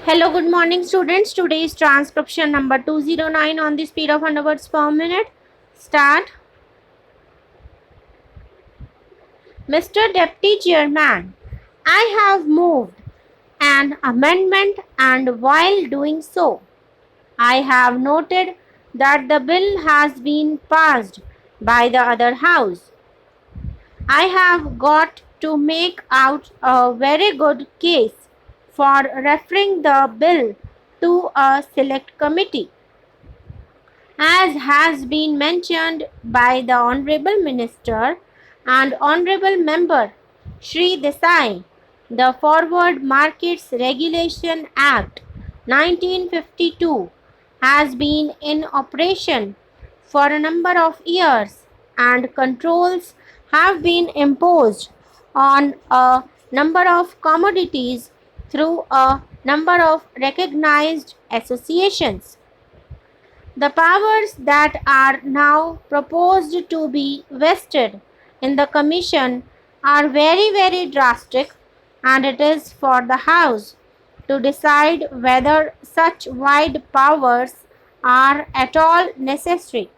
Hello, good morning students. Today is transcription number 209 on the speed of 100 words per minute. Start. Mr. Deputy Chairman, I have moved an amendment and while doing so, I have noted that the bill has been passed by the other house. I have got to make out a very good case for referring the bill to a select committee. As has been mentioned by the Honorable Minister and Honorable Member Shri Desai, the Forward Markets Regulation Act 1952 has been in operation for a number of years and controls have been imposed on a number of commodities through a number of recognized associations. The powers that are now proposed to be vested in the Commission are very drastic, and it is for the House to decide whether such wide powers are at all necessary.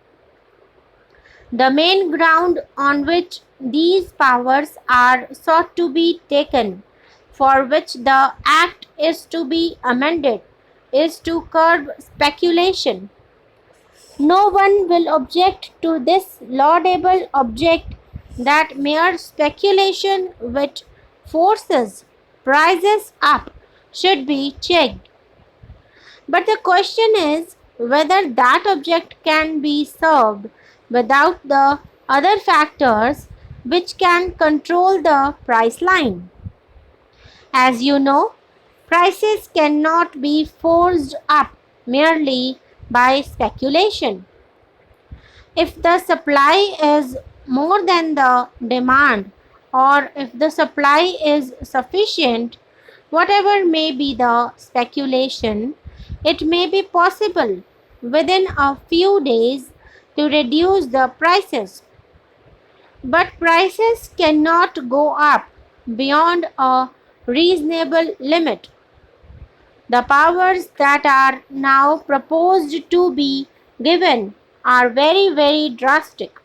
The main ground on which these powers are sought to be taken, for which the Act is to be amended, is to curb speculation. No one will object to this laudable object that mere speculation which forces prices up should be checked. But the question is whether that object can be served without the other factors which can control the price line. As you know, prices cannot be forced up merely by speculation. If the supply is more than the demand, or if the supply is sufficient, whatever may be the speculation, it may be possible within a few days to reduce the prices. But prices cannot go up beyond a reasonable limit. The powers that are now proposed to be given are very drastic.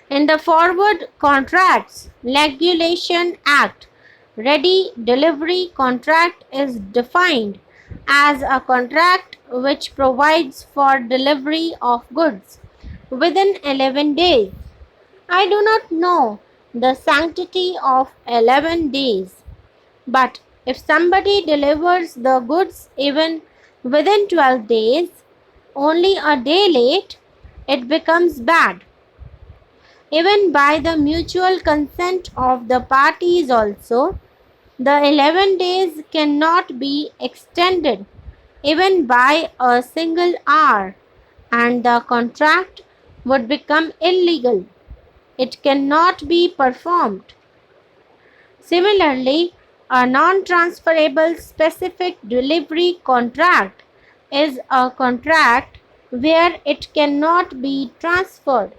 In the Forward Contracts Regulation Act, ready delivery contract is defined as a contract which provides for delivery of goods within 11 days. I do not know the sanctity of 11 days, but if somebody delivers the goods even within 12 days, only a day late, it becomes bad. Even by the mutual consent of the parties also, the 11 days cannot be extended even by a single hour, and the contract would become illegal. It cannot be performed. Similarly, a non-transferable specific delivery contract is a contract where it cannot be transferred.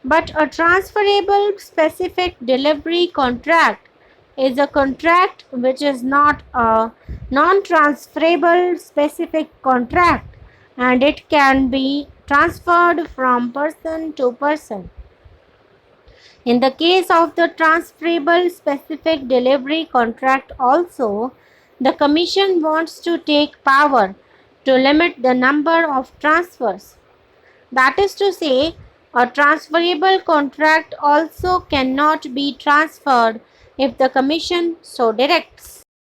But a transferable specific delivery contract is a contract which is not a non-transferable specific contract, and it can be transferred from person to person. In the case of the transferable specific delivery contract also, the Commission wants to take power to limit the number of transfers. That is to say, a transferable contract also cannot be transferred if the Commission so directs.